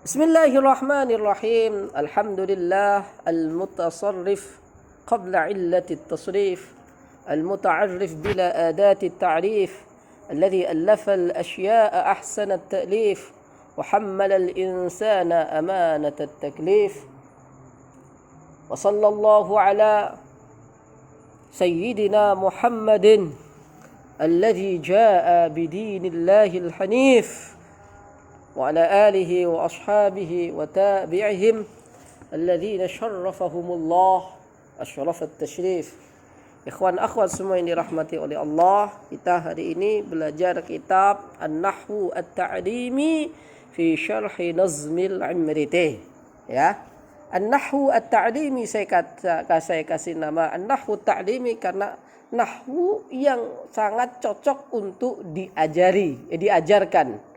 Bismillahirrahmanirrahim. Alhamdulillah al-mutasarrif qabla illati at-tasrif al-muta'arrif bila adati at-ta'rif alladhi allafa al-ashya'a ahsana at-ta'lif wa hammala al-insana amanata at-taklif wa sallallahu ala sayyidina Muhammadin alladhi jaa'a bidinillahi al-hanif وعلى آله وأصحابه وتابعهم الذين شرفهم الله أشرف التشريف. Ikhwan akhwat semua yang dirahmati oleh Allah, kita hari ini belajar kitab An-Nahwu At-Ta'limi fi Syarhi Nazmil Imriti. Ya. An-Nahwu At-Ta'limi saya kasih nama An-Nahwu At-Ta'limi karena nahwu yang sangat cocok untuk diajarkan.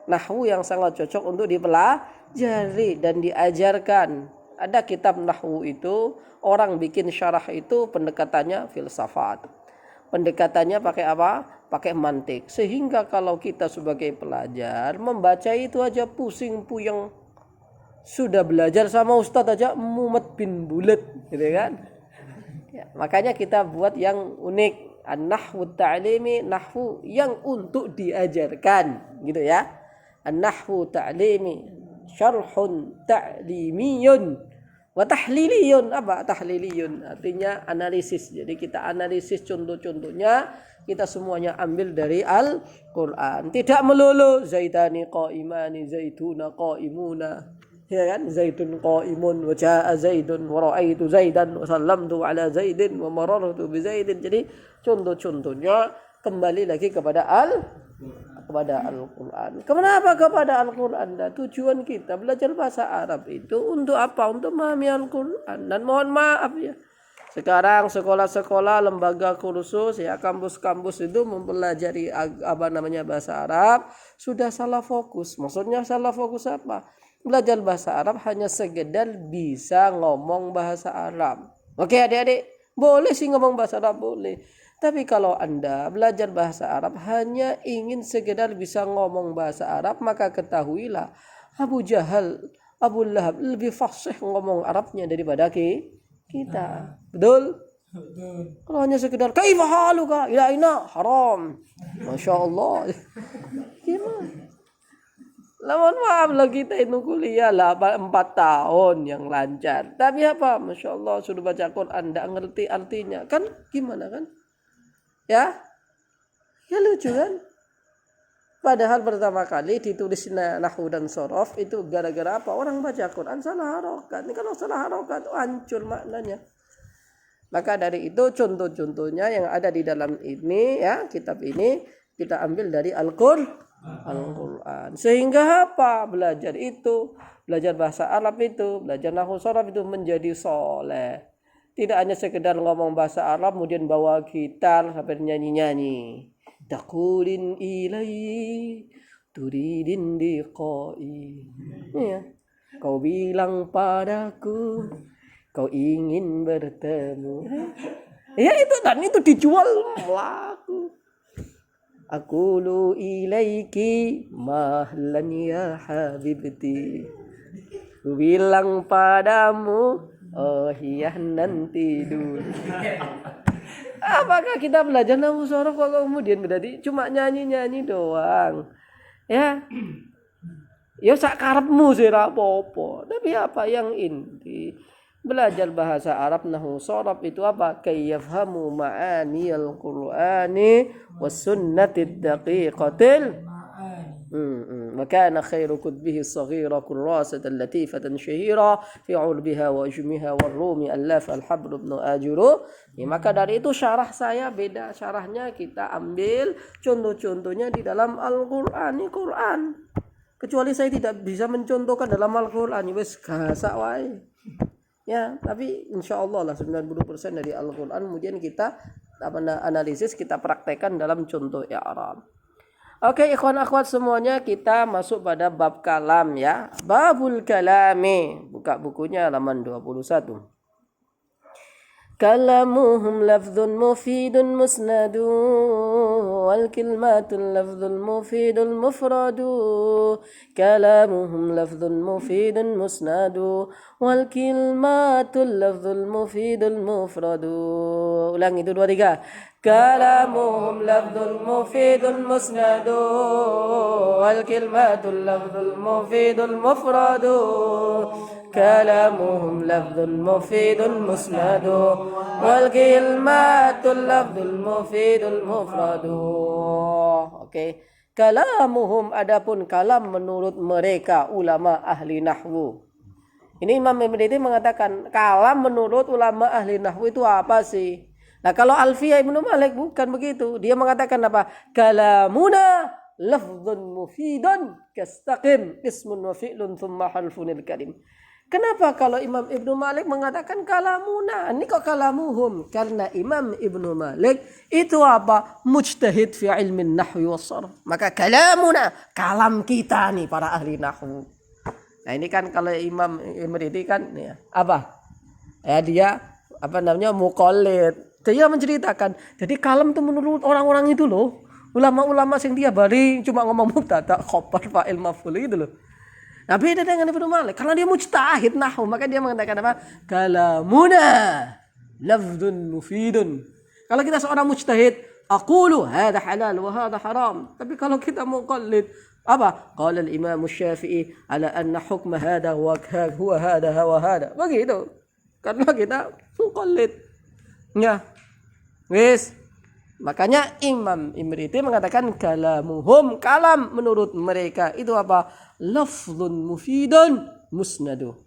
Nahwu yang sangat cocok untuk dipelajari dan diajarkan. Ada kitab nahwu itu, orang bikin syarah itu pendekatannya filsafat. Pendekatannya pakai apa? Pakai mantik. Sehingga kalau kita sebagai pelajar membaca itu aja pusing puyeng. Sudah belajar sama ustadz aja mumet bin bulet, gitu kan? Ya, makanya kita buat yang unik. An-Nahwu Ta'limi, nahwu yang untuk diajarkan, gitu ya. An-Nahwu Ta'limi syarhun ta'limiyun wa tahliliyun. Apa tahliliyun? Artinya analisis. Jadi kita analisis contoh-contohnya, kita semuanya ambil dari Al-Qur'an. Tidak melulu zaitani qa'imani, zaituna qa'imuna. Ya kan? Zaitun qa'imun wa jaa'a zaidun wa ra'aitu zaidan wa sallamtu ala zaidin wa marartu bi zaidin. Jadi contoh-contohnya kembali lagi kepada Al-Quran. Kenapa kepada Al-Quran? Dan tujuan kita belajar bahasa Arab itu untuk apa? Untuk memahami Al-Quran. Dan mohon maaf ya, sekarang sekolah-sekolah, lembaga kursus, ya kampus-kampus itu mempelajari bahasa Arab sudah salah fokus. Maksudnya salah fokus apa? Belajar bahasa Arab hanya sekedar bisa ngomong bahasa Arab. Oke adik-adik, boleh sih ngomong bahasa Arab, boleh. Tapi kalau Anda belajar bahasa Arab hanya ingin sekedar bisa ngomong bahasa Arab, maka ketahuilah Abu Jahal, Abu Lahab lebih fasih ngomong Arabnya daripada kita. Betul? Kalau hanya sekedar kaifa haluka ila aina haram. Masya Allah. Gimana? Mohon maaf lah, kita itu kuliah 4 tahun yang lancar. Tapi apa? Masya Allah sudah baca Quran, tidak ngerti artinya. Kan gimana kan? Ya lucu kan? Padahal pertama kali ditulis nahwu dan sorof itu gara-gara apa? Orang baca Quran salah harokat. Ini kalau salah harokat hancur maknanya. Maka dari itu contoh-contohnya yang ada di dalam ini, ya kitab ini kita ambil dari Al-Quran. Sehingga apa? Belajar bahasa Arab itu, belajar nahwu sorof itu menjadi soleh. Tidak hanya sekedar ngomong bahasa Arab kemudian bawa gitar sampai nyanyi-nyanyi. Taqulin ilai turidin liqai. Ya. Kau bilang padaku kau ingin bertemu. Ya itu, dan itu dijual laku. Aqulu ilaiki mahlan ya habibti. Ku bilang padamu, oh iya nanti dulu. Apakah kita belajar nahwu sorof kalau kemudian berarti cuma nyanyi-nyanyi doang? Ya sak karepmu sih ra apa-apa. Tapi apa yang inti? Belajar bahasa Arab nahwu sorof itu apa? Kayafhamu ma'aniyal Qur'ani was sunnatid daqiqatil. وكان خير كتبه الصغيرة كراسة لطيفة شهيرة في علبها وأجمها والروم ألاف الحبر بن آجرو. Maka dari itu syarah saya beda. Syarahnya kita ambil contoh-contohnya di dalam Al-Quran. Ini Quran. Kecuali saya tidak bisa mencontohkan dalam Al-Quran. Wes gasak wae. Ya, tapi insya Allah lah 90% dari Al-Quran kemudian kita analisis, kita praktekkan dalam contoh i'rab. Oke, ikhwan akhwat semuanya, kita masuk pada bab kalam ya. Babul kalami. Buka bukunya halaman 21. Kalamuhum lafdhun mufidun musnadun والكلمات اللفظ المفيد المفرد كلامهم لفظ مفيد مسند والكلمات اللفظ المفيد المفرد. Ulangi itu 2 3. كلامهم لفظ مفيد مسند والكلمات اللفظ المفيد المفرد كلامهم لفظ مفيد مسند والكلمات اللفظ المفيد المفرد. Oke. Kalamuhum, adapun kalam menurut mereka ulama ahli nahwu. Ini Imam Imriti mengatakan kalam menurut ulama ahli nahwu itu apa sih? Nah, kalau Alfiyah Ibnu Malik bukan begitu. Dia mengatakan apa? Kalamuna lafdhun mufidun kastaqim ismun wa fi'lun thumma harfunil kalim. Kenapa kalau Imam Ibnu Malik mengatakan kalamuna? Ini kok kalamuhum? Karena Imam Ibnu Malik itu apa? Mujtahid fi ilmin nahwi was sarf. Maka kalamuna, kalam kita nih para ahli nahwu. Nah, ini kan kalau Imam Imriti kan ya, apa? Ya dia apa namanya muqallid. Dia menceritakan, jadi kalam itu menurut orang-orang itu loh, ulama-ulama yang dia bari cuma ngomong mubtada, khobar, fa'il, maf'ul itu loh. Nah, beda dengan Ibnu Malik karena dia mujtahid nahwu, maka dia mengatakan apa? Kalamuna lafdhun mufidun. Kalau kita seorang mujtahid, aqulu hadha halal wa hadha haram. Tapi kalau kita muqallid, apa? Qala al-Imam Syafi'i ala anna hukma hadha wa huwa hadha wa hadha. Begitu. Karena kita muqallid. Ya. Wis. Makanya Imam Imriti mengatakan kalamuhum, kalam menurut mereka itu apa? Lafdhun mufidun musnadu.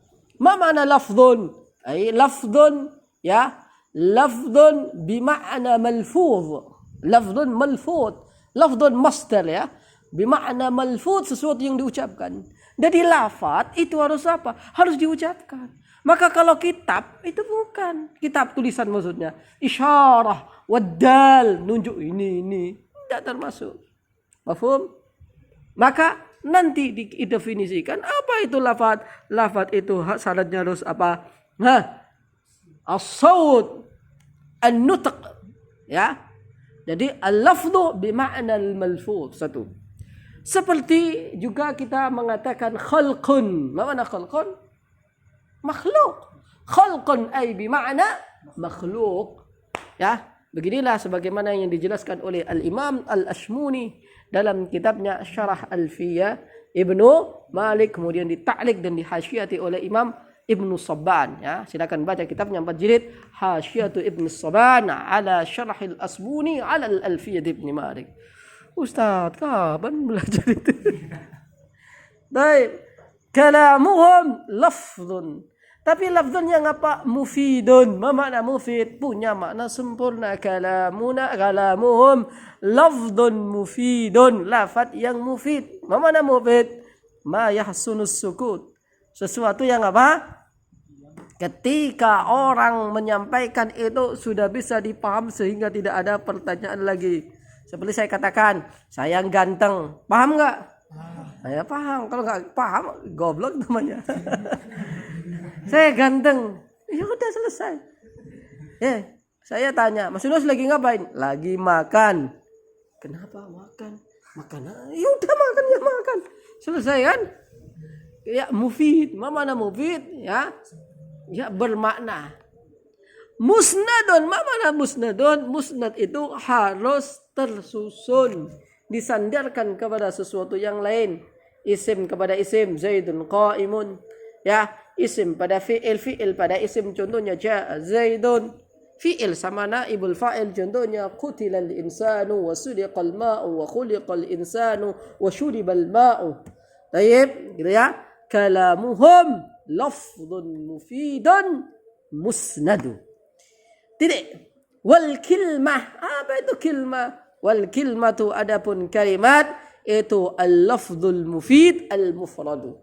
Ma makna lafdhun? Ay lafdhun ya, lafdhun bima'na malfuz. Lafdhun malfuz. Lafdhun masdar ya. Bima'na malfuz, sesuatu yang diucapkan. Jadi lafaz itu harus apa? Harus diucapkan. Maka kalau kitab itu bukan kitab tulisan maksudnya. Isyarah, wadal, nunjuk ini tidak termasuk. Mafhum? Maka nanti didefinisikan apa itu lafaz. Lafaz itu syaratnya harus apa? As-saut, an-nutq, ya. Jadi al-lafdhu bima'na al-malfuz, satu. Seperti juga kita mengatakan khalqun. Mana khalqun? Makhluk. Khalqun ay bima'na makhluk. Ya, beginilah sebagaimana yang dijelaskan oleh Al-Imam Al-Ashmuni dalam kitabnya Syarah Alfiyah Ibnu Malik, kemudian dita'liq dan dihasyiati oleh Imam Ibnu Sabban, ya. Silakan baca kitabnya 4 jilid, Hasyiatu Ibnu Sabban ala Syarahil Asbuni ala Al-Alfiyah Ibnu Malik. Ustaz, kapan belajar itu? Baik. Kalamuhum lafdhun. Tapi lafdhun yang apa? Mufidun. Ma makna mufid? Punya makna sempurna. Kalamuhum lafdhun mufidun. Lafaz yang mufid. Ma makna mufid? Ma yahsunus sukut. Sesuatu yang apa? Ketika orang menyampaikan itu sudah bisa dipaham sehingga tidak ada pertanyaan lagi. Seperti saya katakan, saya ganteng. Paham nggak? Saya paham. Kalau nggak paham, goblok namanya. Saya ganteng. Ya udah selesai. Saya tanya, Mas Yunus lagi ngapain? Lagi makan. Kenapa makan? Makan. Ya udah makan ya makan. Selesai kan? Ya mufid. Mana mufid? Ya bermakna. Musnadun. Mana musnadun? Musnad itu harus tersusun, disandarkan kepada sesuatu yang lain. Isim kepada isim, Zaidun qaimun. Ya, isim pada fi'il, fi'il pada isim, contohnya ja'a Zaidun. Fi'il sama naibul fa'il, contohnya qutilal insanu wa sudiqal ma'u wa khuliqal insanu wa syuribal ma'u. Baik, gitu ya. Kalamuhum lafdhun mufidun musnadu. Titik. Wal kilmah, apa itu kilmah? Wal kilmatu, adapun kalimat itu al-lafdhul mufid al-mufradu.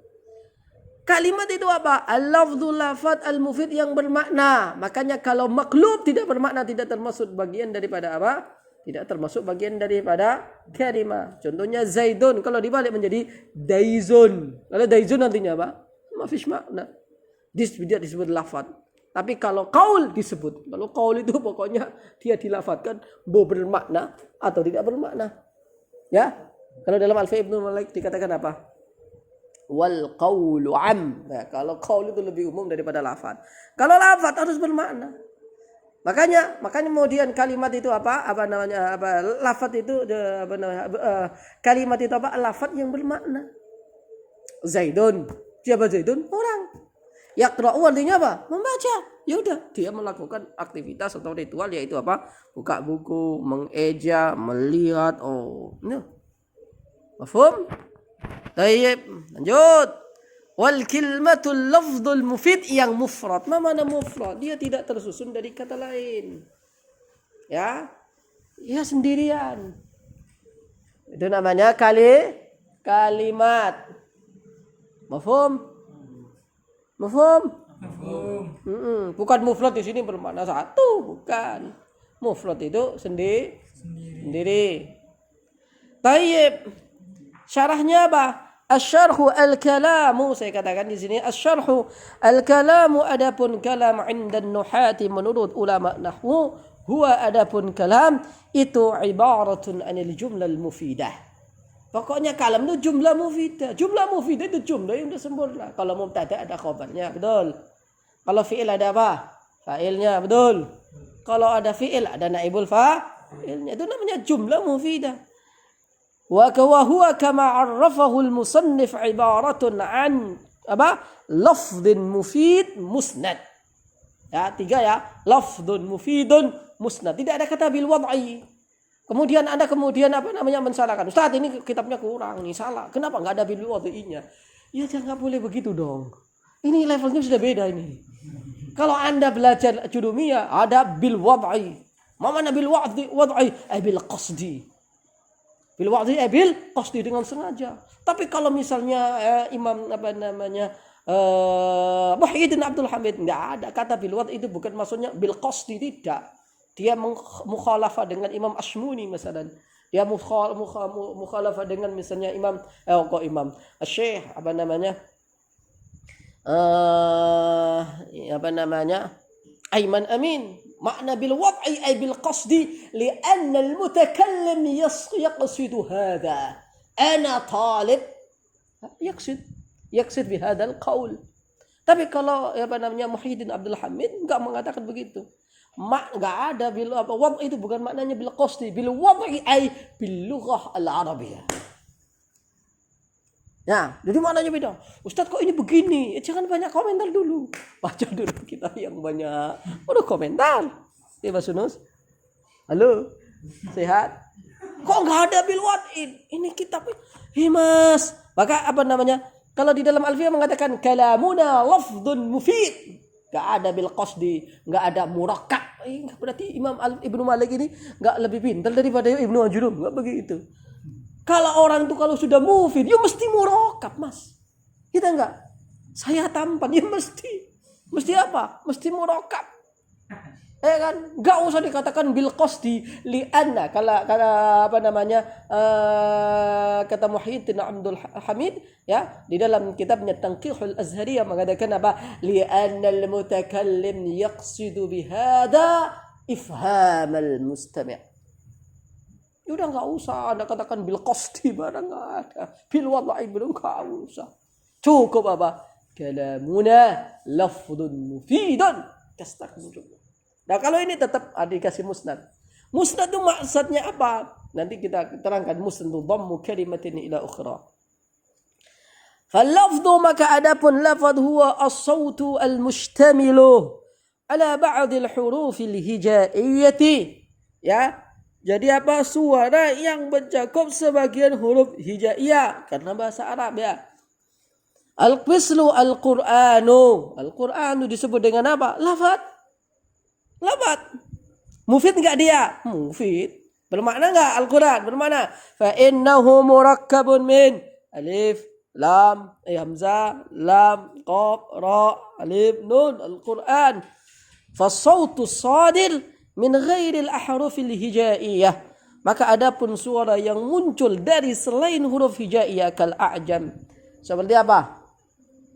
Kalimat itu apa? Al-lafdhul lafad al-mufid yang bermakna. Makanya kalau maklub tidak bermakna, tidak termasuk bagian daripada apa? Tidak termasuk bagian daripada kalimah. Contohnya Zaidun, kalau dibalik menjadi Daizun. Kalau Daizun nantinya apa? Mafish makna. Dia disebut lafad. Tapi kalau qaul disebut. Kalau qaul itu pokoknya dia dilafadzkan bermakna atau tidak bermakna. Ya. Kalau dalam Alfiya Ibnu Malik dikatakan apa? Wal qaulu am. Ya, kalau qaul itu lebih umum daripada lafaz. Kalau lafaz harus bermakna. Makanya kemudian kalimat itu apa? Lafaz itu kalimat itu apa? Lafaz yang bermakna. Zaidun. Siapa Zaidun? Orang. Yaqra'u artinya apa? Membaca. Ya udah, dia melakukan aktivitas atau ritual yaitu apa? Buka buku, mengeja, melihat. Oh, nah. Mafhum? Tayyib, lanjut. Wal kilmatul lafdhul mufid yang mufrad. Mana mufrad? Dia tidak tersusun dari kata lain. Ya. Ya sendirian. Itu namanya kalimat. Mafhum? Mafhum? Bukan mufrad di sini bermakna satu, bukan. Mufrad itu sendiri. Tayyib. Syarahnya apa? Asy-syarhu al-kalamu, saya katakan di sini asy-syarhu al-kalamu adapun kalam 'inda an-nuhati menurut ulama nahwu huwa adapun kalam itu ibaratun 'anil jumlah al-mufidah. Pokoknya kalam itu jumlah mufidah. Jumlah mufidah itu jumlah yang sempurna. Kalau mubtada ada khabarnya, betul. Kalau fi'il ada apa? Fa'ilnya, betul. Kalau ada fi'il ada naibul fa'ilnya. Itu namanya jumlah mufidah. Wa huwa kama 'arrafahu al-musannif ibaratun 'an lafdhin mufid musnad. Ya, 3 ya. Lafdhun mufidun musnad. Tidak ada kata bil wad'i. Kemudian Anda mensalahkan. Ustaz, ini kitabnya kurang nih, salah. Kenapa enggak ada bil wad'inya? Ya jangan boleh begitu dong. Ini levelnya sudah beda ini. Kalau Anda belajar jurumiyah ada bil wad'i. Ma mana bil wad'i? Bil qasdi. Bil wad'i bil qasdi dengan sengaja. Tapi kalau misalnya Imam Muhyiddin Abdul Hamid enggak ada kata bil wad'i itu bukan maksudnya bil qasdi, tidak. Dia mukhalafah dengan Imam Ashmuni misalnya. Dia mukhalafah dengan misalnya Syekh Aiman Amin. Makna bil wad'i ay bil qasdi li'anna al mutakallim yaqsidu hadha. Ana talib yaqsid bi hadha al qaul. Tapi kalau Muhyiddin Abdul Hamid enggak mengatakan begitu. Enggak ada bil wad'i itu bukan maknanya bil qasdi, bil wad'i ay bil lughah al arabiyah. Ya, jadi maknanya beda. Ustaz kok ini begini? Jangan banyak komentar dulu. Baca dulu kita yang banyak. Udah komentar. Ya Mas Sunus. Halo. Sehat? Kok enggak ada bil wad'i? Ini kitab. Mas. Maka kalau di dalam Alfiyah mengatakan kalamuna lafdhun mufid. Enggak ada bil qasdi, enggak ada murakkab. Berarti Imam Ibnu Malik ini enggak lebih pintar daripada Ibnu Ajurrum, enggak begitu. Kalau orang tuh kalau sudah mufid, ya mesti murakkab, Mas. Kita enggak. Saya tampan, ya mesti apa? Mesti murakkab. Kan? Enggak usah dikatakan bil qasdi li'anna kata Muhyiddin Abdul Hamid ya di dalam kitabnya Tanqihul Azhariyah mengatakan apa li'anna al-mutakallim yaqsidu bihada ifham al-mustami'. Udah enggak usah Anda katakan bil qasdi barang enggak ada. Bil wad'i belum enggak usah. Cukup apa? Kalamuna lafdhun mufidun kastakmulu. Nah kalau ini tetap dikasih musnad. Musnad itu maksudnya apa? Nanti kita terangkan musnad itu dhammu kalimatin ila ukhra. Fal-lafdhu maka adapun lafadh huwa as-sautu al-mushtamilu ala ba'd al-huruf al-hijaiyati. Ya. Jadi apa? Suara yang mencakup sebagian huruf hijaiyah karena bahasa Arab ya. Al-qislu al-Qur'anu. Al-Qur'anu disebut dengan apa? Lafadz. Mufid enggak dia? Mufid. Bermakna enggak Al-Quran? Bermakna. Fa innahu murakkabun min alif, lam, hamzah, lam, qaf, ra, alif, nun. Al-Quran. Fasautu sadir min ghairil ahrufil hijaiyah. Maka adapun suara yang muncul dari selain huruf hijaiyah kal a'jam. Seperti apa?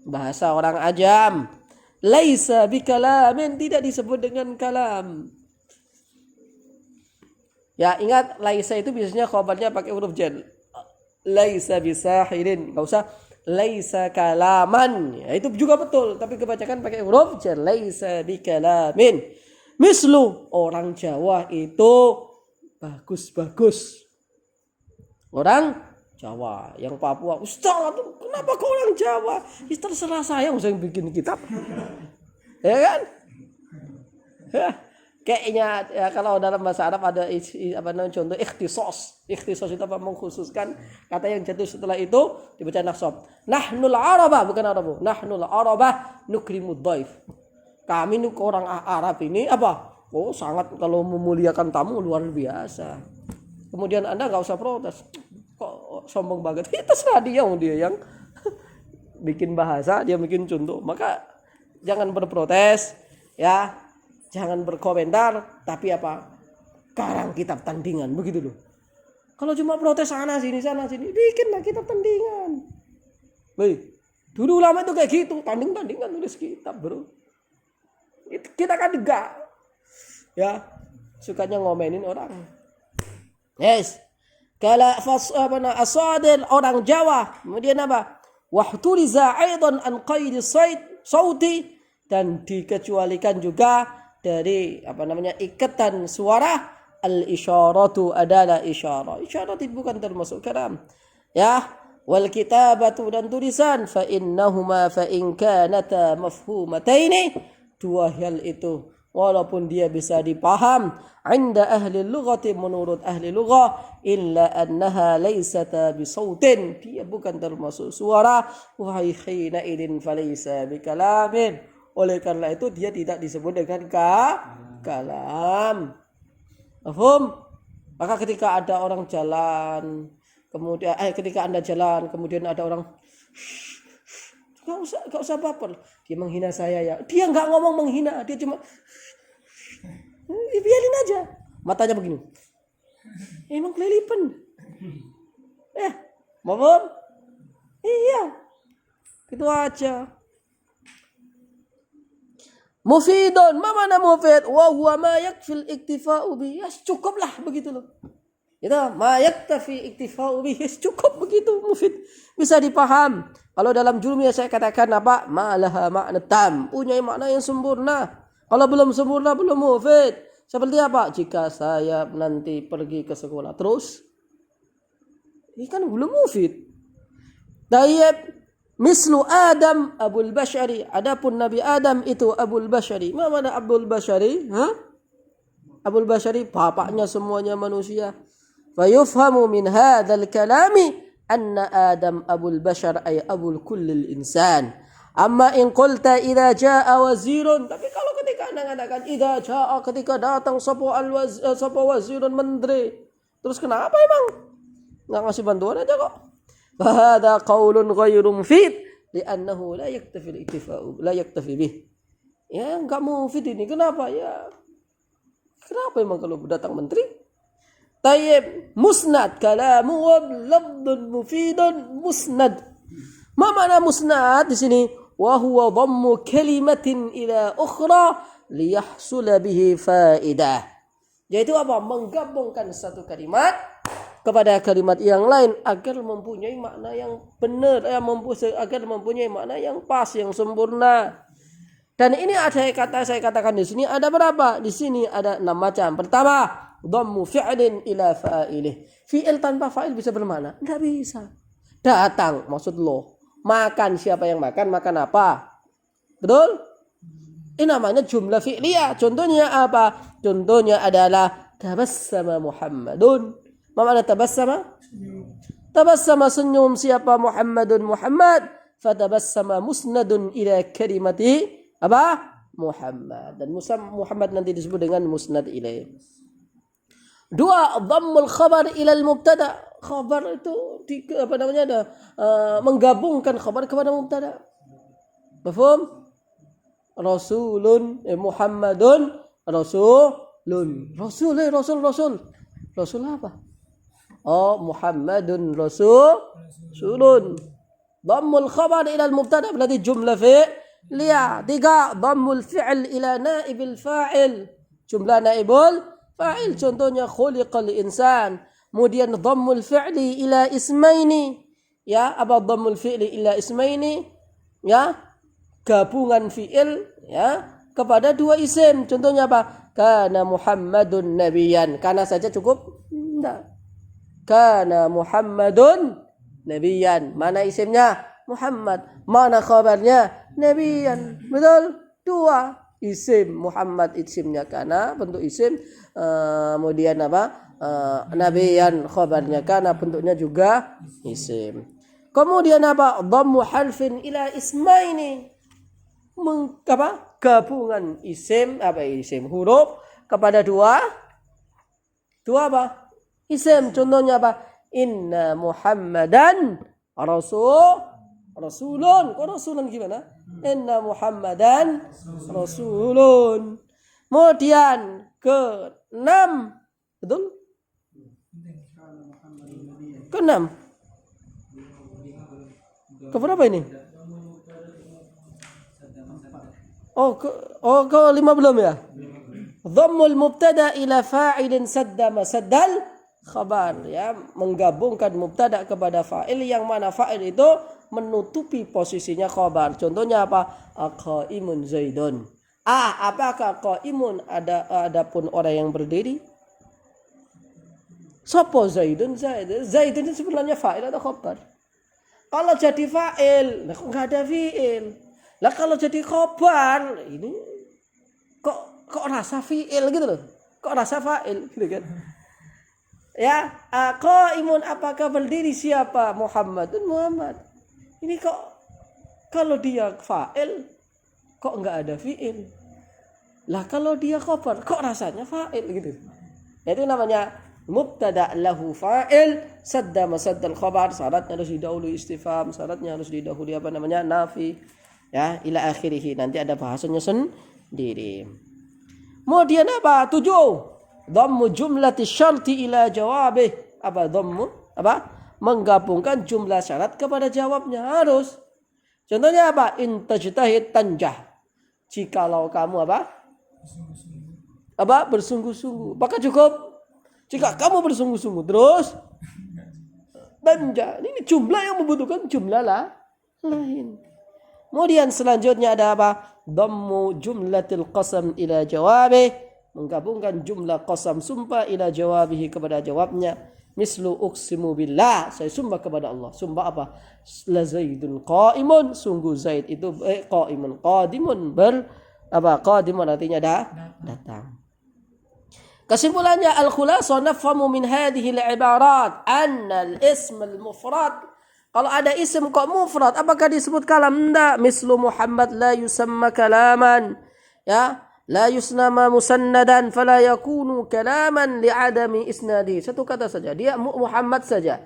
Bahasa orang ajam. Laisa bikalamin, tidak disebut dengan kalam. Ya, ingat laisa itu biasanya khabarnya pakai huruf jar. Laisa bisahirin, enggak usah laisa kalaman. Ya, itu juga betul, tapi kebacakan pakai huruf jar. Laisa bikalamin. Mislu, orang Jawa itu bagus-bagus. Orang Jawa, yang Papua, Ustaz, kenapa kau orang Jawa? Ya, terserah saya yang bikin kitab. Ya kan? Kayaknya ya, kalau dalam bahasa Arab ada contoh ikhtisos. Ikhtisos itu apa? Mengkhususkan kata yang jatuh setelah itu dibaca nasab. Nahnul Arabah, bukan Arabu. Nahnul Arabah nukrimud dhaif. Kami nih orang Arab ini apa? Oh, sangat kalau memuliakan tamu luar biasa. Kemudian Anda enggak usah protes. Kok sombong banget? Itu terserah dia yang bikin bahasa, dia bikin contoh. Maka jangan berprotes, ya. Jangan berkomentar, tapi apa? Karang kitab tandingan, begitu loh. Kalau cuma protes sana sini, bikinlah kitab tandingan. Dulu ulama itu kayak gitu, tandingan tulis kitab, bro. Kita kan enggak, ya, sukanya ngomenin orang. Yes. Kala asadil orang Jawa, kemudian apa? Wahtuliza aidan an qaidi sauti, dan dikecualikan juga dari ikatan suara. Al-isyaratu adalah isyarah. Isyarah itu bukan termasuk kalam. Ya, wal kitabatu, dan tulisan, fa innahuma fa in kanata mafhumataini, dua hal itu walaupun dia bisa dipaham inda ahli lughati, menurut ahli lughah, illa annaha laysata bisautin, dia bukan termasuk suara, wa hina idin falaysa bikalamin, oleh karena itu dia tidak disebut dengan kalam. Paham? Maka ketika ada orang jalan, kemudian ketika Anda jalan, kemudian ada orang Gak usah baper. Dia menghina saya ya. Dia gak ngomong menghina. Dia cuma biarin aja. Matanya begini. Emang kelilipan. Mau? Iya. Itu aja. Mufidun. Ma mana mufid? Wa huwa ma yakfil iktifa'u bi. Ya cukuplah begitu loh. Itu ma yaktafi iktifa'u bi. Cukup begitu mufid. Bisa dipaham. Kalau dalam julumnya saya katakan apa? Ma'laha ma'na tam. Punya makna yang sempurna. Kalau belum sempurna, belum mufid. Seperti apa? Jika saya nanti pergi ke sekolah terus. Ini kan belum mufid. Tayyib. Mislu Adam Abul Bashari. Adapun Nabi Adam itu Abul Bashari. Mana Abul Bashari? Abul Bashari, bapaknya semuanya manusia. Fayufhamu min hadzal kalami anna Adam Abul Bashar ay Abul kullil insan. Amma in qulta idza jaa wazirun, tapi kalau ketika Anda mengatakan idza jaa, ketika datang sapa wazirun, menteri, terus kenapa emang enggak ngasih bantuan aja kok? Fahadha qaulun ghairu mufid li'annahu la yaktafi al-iktifa'u la yaktafi bih. Ya enggak mufid ini. Kenapa? Ya kenapa emang kalau datang menteri? Tayyib, musnad kalamu wa lafdun mufidun musnad. Ma makna musnad di sini? Wa huwa dhammu kalimatin ila ukhra liyahsula bihi faidah. Yaitu apa? Menggabungkan satu kalimat kepada kalimat yang lain agar mempunyai makna yang benar, agar mempunyai makna yang pas, yang sempurna. Dan ini ada saya katakan di sini ada berapa? Di sini ada 6 macam. Pertama, dhammu fi'lin ila fa'ilih. Fi'il tanpa fa'il bisa bermakna? Enggak bisa. Datang, maksud lo. Makan, siapa yang makan? Makan apa? Betul? Ini namanya jumlah fi'liyah. Contohnya apa? Contohnya adalah tabassama Muhammadun. Apa makna tabassama? Tabassama, senyum siapa? Muhammadun, Muhammad. Fatabassama musnadun ila kalimati apa? Muhammad. Dan Muhammad nanti disebut dengan musnad ilaih. 2, dhammul khabar ilal mubtada. Khabar itu menggabungkan khabar kepada mubtada. Paham? Rasulun Muhammadun rasulun. Rasul apa? Oh, Muhammadun rasulun. Dhammul khabar ilal mubtada berarti jumlah Lihat. 3. Dhammul fi'l ila naibil fa'il. Jumlah naibul fa'il. Contohnya khuliqal insan. Kemudian dhammul fi'li ila ismaini. Ya, apa dhammul fi'li ila ismaini? Ya, gabungan fi'il ya kepada dua isim. Contohnya apa? Kana Muhammadun nabiyan. Kana saja cukup? Enggak. Kana Muhammadun nabiyan. Mana isimnya? Muhammad. Mana khabarnya? Nabiyan. Betul? Dua isim. Muhammad isimnya kana, bentuk isim. Kemudian apa? Nabiyan khabarnya kana, bentuknya juga isim. Kemudian apa? Dhammu harfin ila ismaini. Gabungan isim huruf kepada dua apa? Isim. Contohnya apa? Inna Muhammadan rasulun. Kok rasulun gimana? Inna Muhammadan rasulun. Kemudian ke-6. Betul? Ke-6. Keberapa ini? Ke-5 belum ya? Dhammul mubtada ila fa'ilin sadda masaddal khabar, ya, menggabungkan mubtada kepada fa'il yang mana fa'il itu menutupi posisinya khabar. Contohnya apa? Qaimun Zaidun. Apakah qaimun adapun orang yang berdiri? Sopo Zaidun? Zaidun itu sebenarnya fa'il atau khabar? Kalau jadi fa'il, kok enggak ada fi'il? Lah kalau jadi khabar, ini kok rasa fi'il gitu loh. Kok rasa fa'il gitu kan. Ya, qaimun apakah berdiri siapa? Muhammad. Ini kok kalau dia fa'il kok enggak ada fi'il. Lah kalau dia khabar kok rasanya fa'il gitu. Itu namanya mubtada lahu fa'il sadda masaddal khabar. Syaratnya harus didahului istifham, syaratnya harus didahului apa namanya? Nafi. Ya, ila akhirih. Nanti ada bahasanya sendiri. Kemudian apa? 7. Dhammu jumlati syarti ila jawabih. Apa dhammu? Menggabungkan jumlah syarat kepada jawabnya. Harus. Contohnya apa? In tajtahid tanjah. Jikalau kamu bersungguh-sungguh. Maka cukup. Jika kamu bersungguh-sungguh terus tanjah. Ini jumlah yang membutuhkan jumlah lain. Kemudian selanjutnya ada apa? Dhammu jumlatil qasam ila jawabih. Menggabungkan jumlah qasam sumpah ila jawabihi kepada jawabnya. Mislu uqsimu billah. Saya sumpah kepada Allah. Sumpah apa? La Zaidun qaimun. Sungguh Zaid itu qaimun. Qadimun qadimun artinya datang. Kesimpulannya al-khulasa nafhamu min hadhihi al-ibarat anna al-ism al-mufrad. Kalau ada isim kok mufrad, apakah disebut kalam? Enggak. Mislu Muhammad la yusamma kalaman. Ya, la yusnama musannadan fala yakunu kalaman li'adami isnadi. Satu kata saja. Dia Muhammad saja.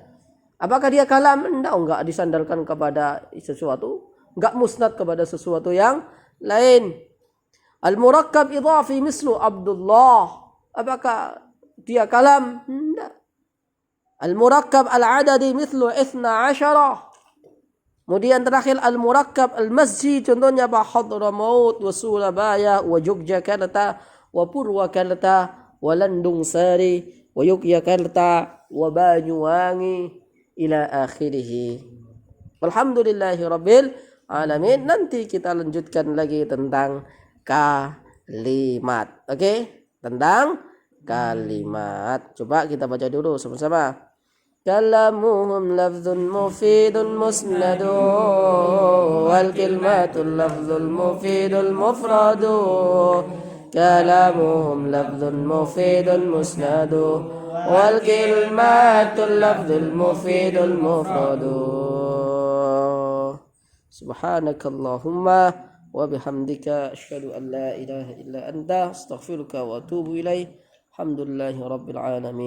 Apakah dia kalam? Enggak disandarkan kepada sesuatu. Enggak musnad kepada sesuatu yang lain. Al-murakkab idhafi mislu Abdullah. Apakah dia kalam? Enggak. Al-murakkab al-adadi mithlu 12. Kemudian terakhir al-murakkab al-masji. Contohnya apa? Hadramaut wa Surabaya wa Yogyakarta wa Purwakarta wa Landung Sari wa Yogyakarta wa Banyuwangi ila akhirih. Alhamdulillahi rabbil alamin. Nanti kita lanjutkan lagi tentang kalimat. Oke? Tentang kalimat. Coba kita baca dulu sama-sama. Kalamuhum lafzun mufidun musnadu wal kalimatul lafzul mufidul mufradu. Kalamuhum lafzun mufidun musnadu wal kalimatul lafzul mufidul mufradu. Subhanakallahumma wa bihamdika asyhadu an la ilaha illa anta astaghfiruka wa atubu ilaik. Alhamdulillahi rabbil alamin.